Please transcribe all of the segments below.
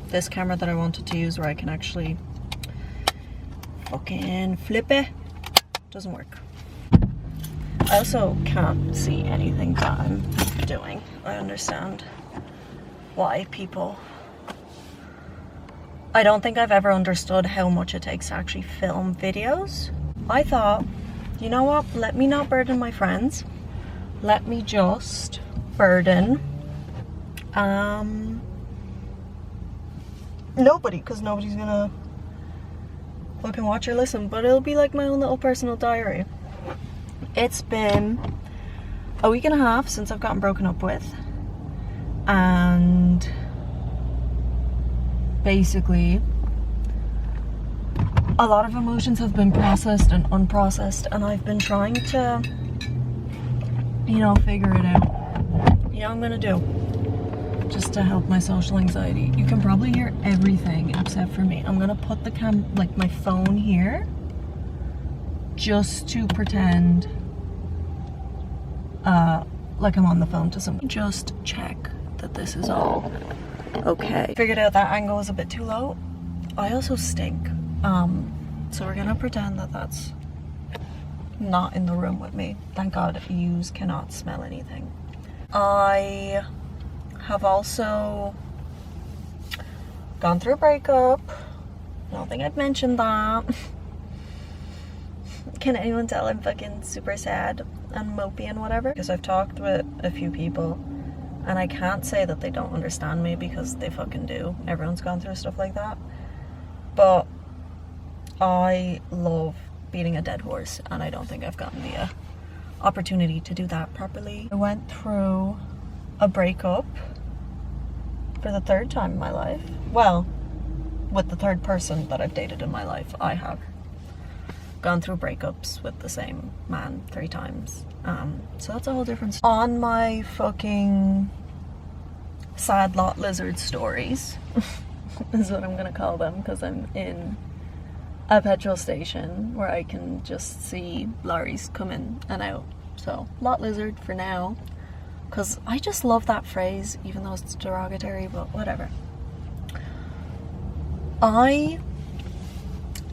this camera that I wanted to use where I can actually fucking flip it doesn't work. I also can't see anything that I'm doing. I understand why people... I don't think I've ever understood how much it takes to actually film videos. I thought, you know what, let me not burden my friends. Let me just burden nobody, because nobody's gonna fucking watch or listen, but it'll be like my own little personal diary. It's been a week and a half since I've gotten broken up with, and basically a lot of emotions have been processed and unprocessed, and I've been trying to, you know, figure it out. You know what I'm gonna do just to help my social anxiety? You can probably hear everything except for me. I'm gonna put the my phone here just to pretend like I'm on the phone to someone. Just check that this is all okay. Figured out that angle was a bit too low. I also stink. So we're gonna pretend that that's not in the room with me. Thank God yous cannot smell anything. I have also gone through a breakup. I don't think I've mentioned that. Can anyone tell I'm fucking super sad and mopey and whatever? Because I've talked with a few people and I can't say that they don't understand me, because they fucking do. Everyone's gone through stuff like that. But I love beating a dead horse, and I don't think I've gotten the opportunity to do that properly. I went through a breakup for the third time in my life. Well, with the third person that I've dated in my life, I have gone through breakups with the same man 3 times. So that's a whole different story. On my fucking sad lot lizard stories is what I'm gonna call them, because I'm in a petrol station where I can just see lorries come in and out. So lot lizard for now, because I just love that phrase, even though it's derogatory, but whatever. I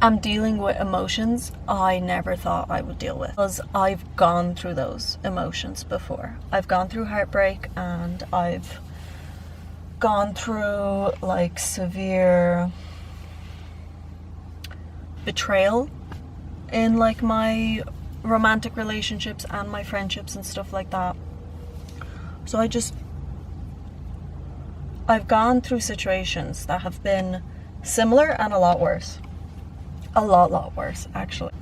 am dealing with emotions I never thought I would deal with, because I've gone through those emotions before. I've gone through heartbreak, and I've gone through like severe betrayal in like my romantic relationships and my friendships and stuff like that. So I've gone through situations that have been similar and a lot worse. A lot worse, actually.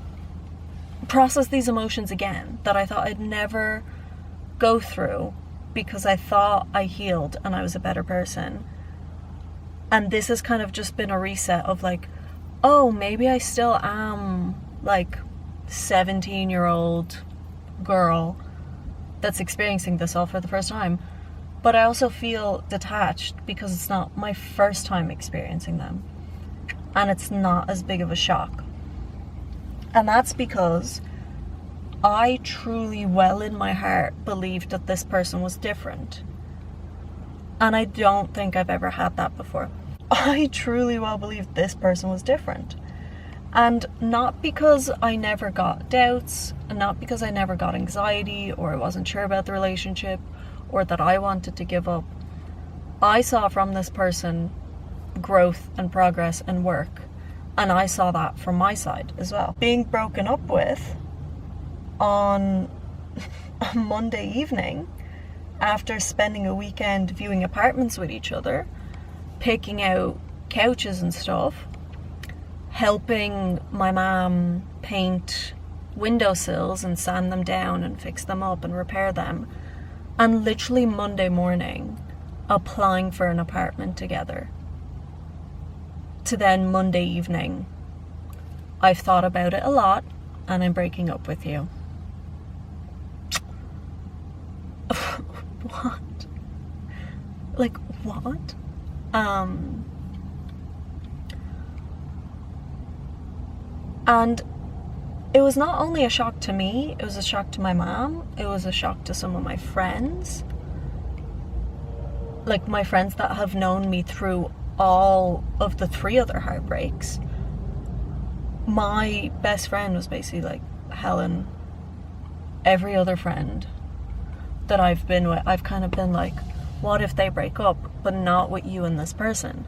Process these emotions again that I thought I'd never go through, because I thought I healed and I was a better person. And this has kind of just been a reset of like, oh, maybe I still am like 17-year-old girl that's experiencing this all for the first time. But I also feel detached because it's not my first time experiencing them. And it's not as big of a shock. And that's because I truly, well in my heart, believed that this person was different. And I don't think I've ever had that before. I truly well believed this person was different. And not because I never got doubts, and not because I never got anxiety, or I wasn't sure about the relationship, or that I wanted to give up. I saw from this person growth and progress and work, and I saw that from my side as well. Being broken up with on a Monday evening, after spending a weekend viewing apartments with each other, picking out couches and stuff, helping my mom paint windowsills and sand them down and fix them up and repair them, and literally Monday morning applying for an apartment together, to then Monday evening, I've thought about it a lot and I'm breaking up with you. What? Like, what? And it was not only a shock to me, it was a shock to my mom, it was a shock to some of my friends. like my friends that have known me through all of the 3 other heartbreaks, my best friend was basically like, Helen, every other friend that I've been with, I've kind of been like, what if they break up, but not with you and this person?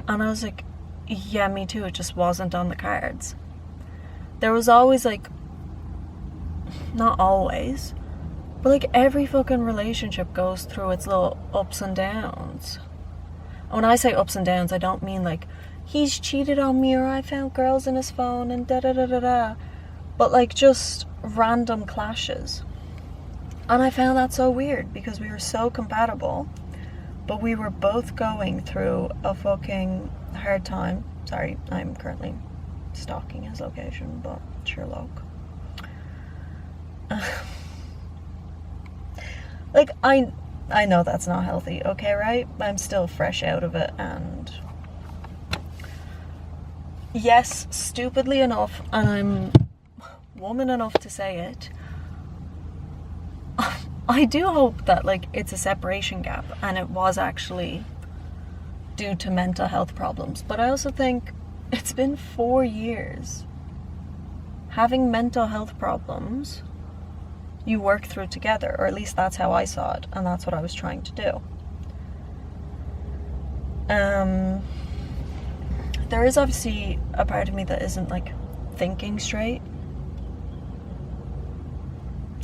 And I was like, yeah, me too, it just wasn't on the cards. There was always like, not always, but like every fucking relationship goes through its little ups and downs. When I say ups and downs, I don't mean like, he's cheated on me, or I found girls in his phone and da da da da da, but like just random clashes. And I found that so weird because we were so compatible, but we were both going through a fucking hard time. Sorry, I'm currently stalking his location, but Sherlock. Like, I know that's not healthy, okay, right? I'm still fresh out of it, and yes, stupidly enough, and I'm woman enough to say it, I do hope that, like, it's a separation gap and it was actually due to mental health problems. But I also think it's been 4 years. Having mental health problems, you work through together, or at least that's how I saw it, and that's what I was trying to do. There is obviously a part of me that isn't, like, thinking straight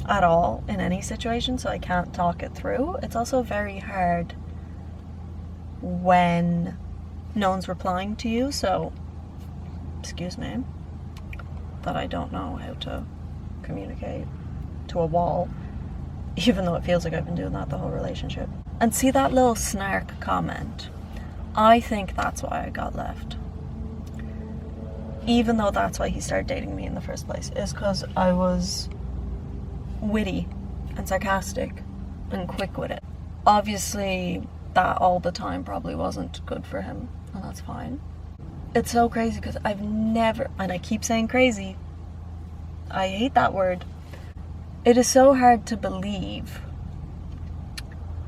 at all in any situation, so I can't talk it through. It's also very hard when no one's replying to you, so excuse me that I don't know how to communicate to a wall, even though it feels like I've been doing that the whole relationship. And see that little snark comment, I think that's why I got left, even though that's why he started dating me in the first place, is because I was witty and sarcastic and quick with it. Obviously that all the time probably wasn't good for him, and that's fine. It's so crazy because I've never, and I keep saying crazy, I hate that word. It is so hard to believe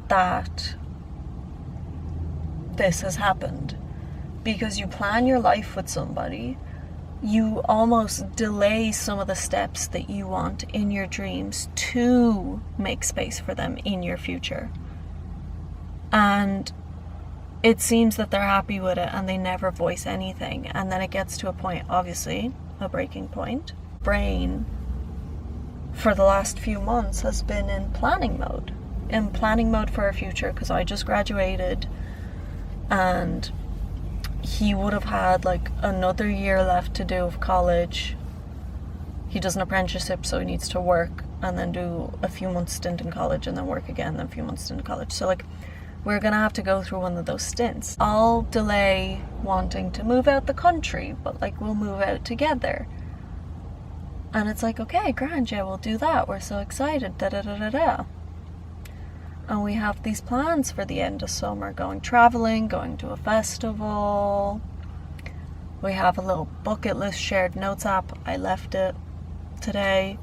that this has happened, because you plan your life with somebody, you almost delay some of the steps that you want in your dreams to make space for them in your future. And it seems that they're happy with it and they never voice anything. And then it gets to a point, obviously, a breaking point. Brain, for the last few months, has been in planning mode. In planning mode for our future, because I just graduated and he would have had like another year left to do of college. He does an apprenticeship, so he needs to work and then do a few months stint in college and then work again, then a few months stint in college. So like, we're gonna have to go through one of those stints. I'll delay wanting to move out the country, but like, we'll move out together. And it's like, okay, grand, yeah, we'll do that. We're so excited, da da da da da. And we have these plans for the end of summer, going traveling, going to a festival. We have a little bucket list shared notes app. I left it today.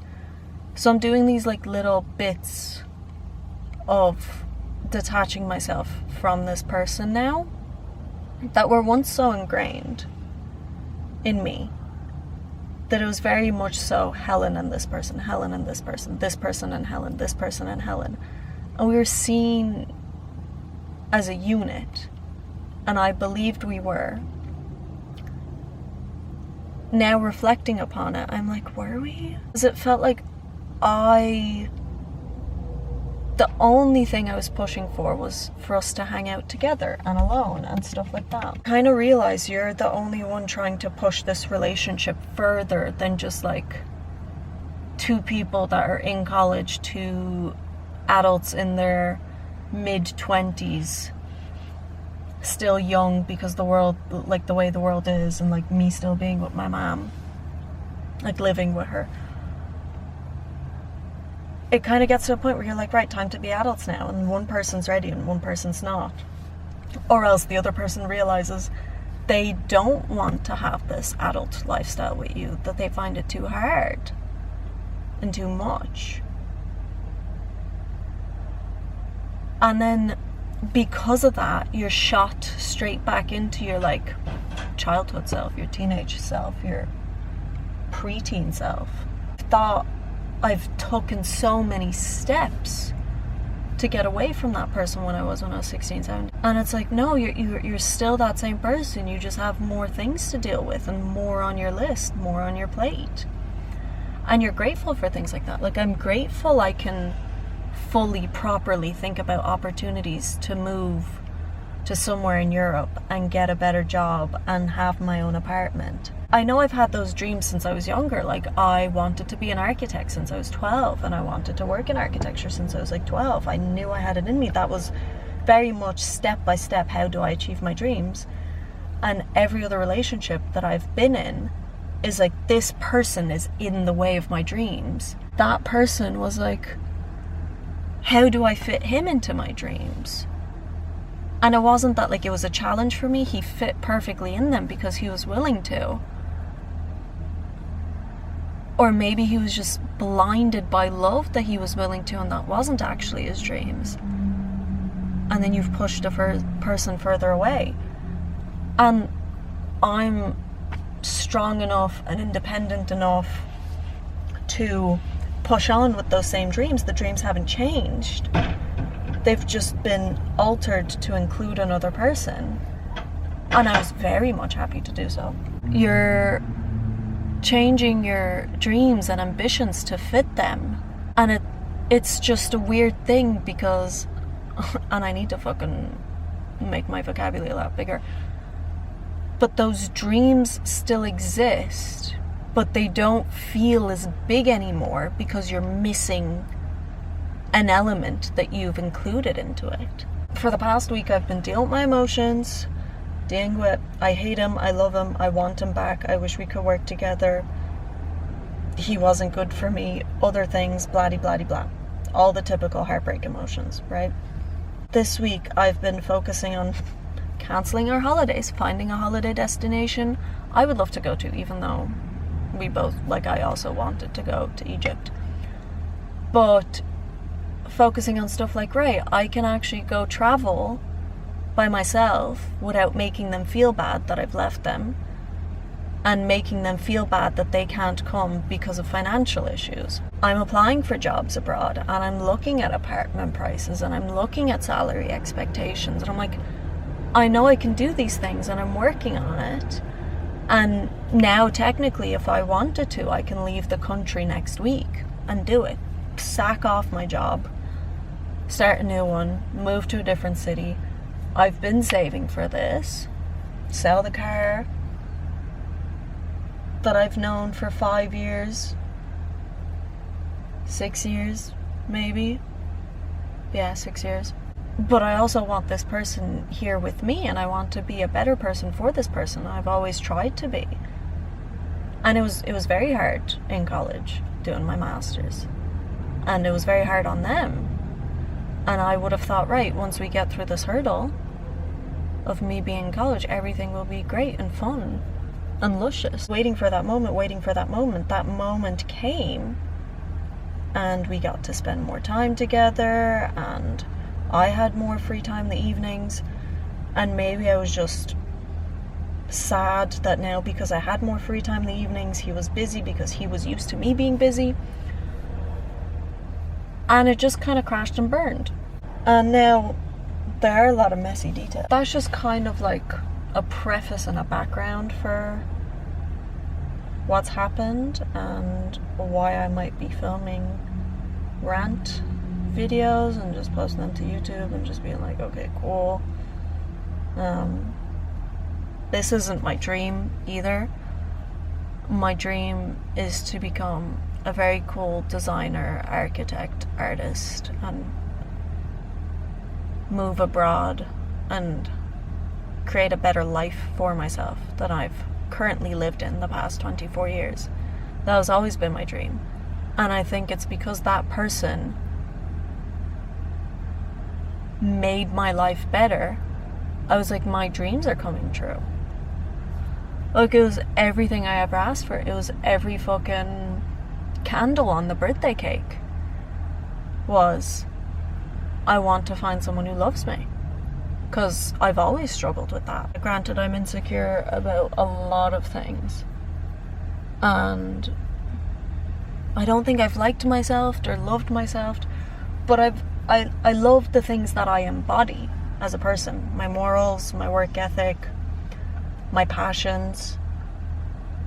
So I'm doing these like little bits of detaching myself from this person now that were once so ingrained in me that it was very much so Helen and this person, Helen and this person and Helen, this person and Helen. And we were seen as a unit, and I believed we were. Now reflecting upon it, I'm like, were we? Because it felt like the only thing I was pushing for was for us to hang out together and alone and stuff like that. Kind of realize you're the only one trying to push this relationship further than just like two people that are in college, two adults in their mid-20s, still young because the world, like the way the world is, and like me still being with my mom, like living with her. It kind of gets to a point where you're like, right, time to be adults now, and one person's ready and one person's not. Or else the other person realizes they don't want to have this adult lifestyle with you, that they find it too hard and too much. And then because of that, you're shot straight back into your like childhood self, your teenage self, your preteen self. I thought I've taken so many steps to get away from that person when I was 16, 17. And it's like, no, you're still that same person. You just have more things to deal with and more on your list, more on your plate. And you're grateful for things like that. Like, I'm grateful I can fully, properly think about opportunities to move to somewhere in Europe and get a better job and have my own apartment. I know I've had those dreams since I was younger. Like, I wanted to be an architect since I was 12, and I wanted to work in architecture since I was like 12. I knew I had it in me. That was very much step by step, how do I achieve my dreams? And every other relationship that I've been in is like, this person is in the way of my dreams. That person was like, how do I fit him into my dreams? And it wasn't that like it was a challenge for me. He fit perfectly in them because he was willing to. Or maybe he was just blinded by love that he was willing to, and that wasn't actually his dreams. And then you've pushed a person further away. And I'm strong enough and independent enough to push on with those same dreams. The dreams haven't changed. They've just been altered to include another person. And I was very much happy to do so. You're changing your dreams and ambitions to fit them. And it's just a weird thing because, and I need to fucking make my vocabulary a lot bigger, but those dreams still exist, but they don't feel as big anymore because you're missing an element that you've included into it. For the past week, I've been dealing with my emotions, dealing with, I hate him, I love him, I want him back, I wish we could work together, he wasn't good for me, other things, blah-de-blah-de-blah. All the typical heartbreak emotions, right? This week, I've been focusing on cancelling our holidays, finding a holiday destination I would love to go to, even though we both, like, I also wanted to go to Egypt. But focusing on stuff like, right, I can actually go travel by myself without making them feel bad that I've left them, and making them feel bad that they can't come because of financial issues. I'm applying for jobs abroad, and I'm looking at apartment prices, and I'm looking at salary expectations, and I'm like, I know I can do these things, and I'm working on it. And now, technically, if I wanted to, I can leave the country next week and do it. Sack off my job, start a new one, move to a different city. I've been saving for this. Sell the car that I've known for 5 years, 6 years, maybe. Yeah, 6 years. But I also want this person here with me, and I want to be a better person for this person. I've always tried to be. And it was very hard in college doing my master's. And it was very hard on them. And I would have thought, right, once we get through this hurdle of me being in college, everything will be great and fun and luscious. Waiting for that moment. That moment came, and we got to spend more time together, and I had more free time in the evenings, and maybe I was just sad that now, because I had more free time in the evenings, he was busy because he was used to me being busy. And it just kind of crashed and burned. And now there are a lot of messy details. That's just kind of like a preface and a background for what's happened and why I might be filming rant videos and just posting them to YouTube and just being like, okay, cool. This isn't my dream either. My dream is to become a very cool designer, architect, artist, and move abroad and create a better life for myself than I've currently lived in the past 24 years. That has always been my dream. And I think it's because that person made my life better. I was like, my dreams are coming true. Like, it was everything I ever asked for. It was every fucking candle on the birthday cake was, I want to find someone who loves me. because I've always struggled with that. Granted, I'm insecure about a lot of things, and I don't think I've liked myself or loved myself, but I love the things that I embody as a person. My morals, my work ethic, my passions.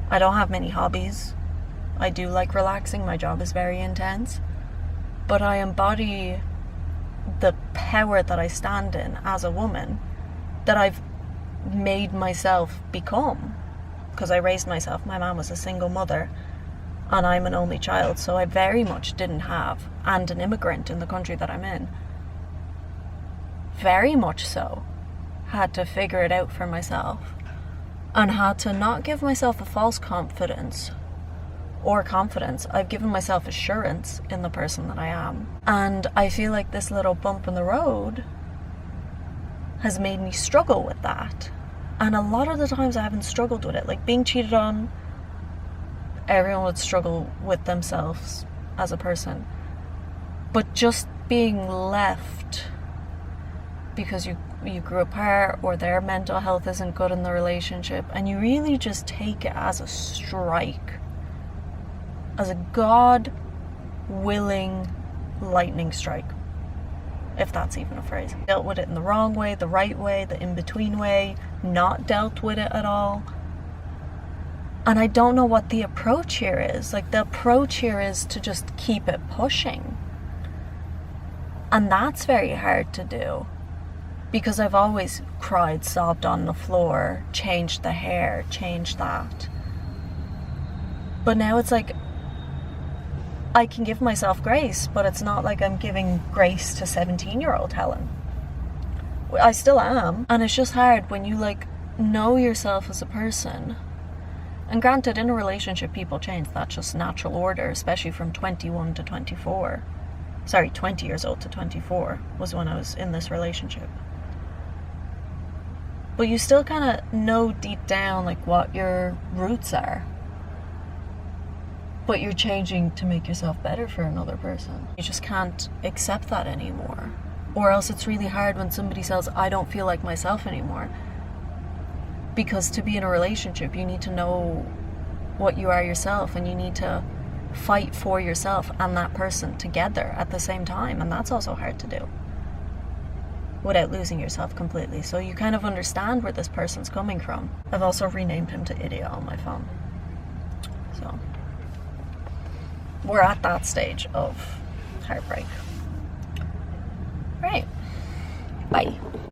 I don't have many hobbies. I do like relaxing. My job is very intense. But I embody the power that I stand in as a woman, that I've made myself become, because I raised myself. My mom was a single mother and I'm an only child, so I very much didn't have, and an immigrant in the country that I'm in, very much so had to figure it out for myself, and had to not give myself a false confidence or confidence. I've given myself assurance in the person that I am. And I feel like this little bump in the road has made me struggle with that. And a lot of the times I haven't struggled with it. Like being cheated on, everyone would struggle with themselves as a person. But just being left because you grew apart, or their mental health isn't good in the relationship, and you really just take it as a strike, as a God-willing lightning strike, if that's even a phrase. Dealt with it in the wrong way, the right way, the in-between way, not dealt with it at all. And I don't know what the approach here is. Like, the approach here is to just keep it pushing. And that's very hard to do, because I've always cried, sobbed on the floor, changed the hair, changed that. But now it's like, I can give myself grace, but it's not like I'm giving grace to 17-year-old Helen. I still am. And it's just hard when you like know yourself as a person. And granted, in a relationship, people change. That's just natural order, especially from 21 to 24. Sorry, 20 years old to 24 was when I was in this relationship. But you still kind of know deep down like what your roots are. But you're changing to make yourself better for another person. You just can't accept that anymore. Or else it's really hard when somebody says, I don't feel like myself anymore. Because to be in a relationship, you need to know what you are yourself, and you need to fight for yourself and that person together at the same time. And that's also hard to do without losing yourself completely. So you kind of understand where this person's coming from. I've also renamed him to Idiot on my phone. So we're at that stage of heartbreak. Right. Bye.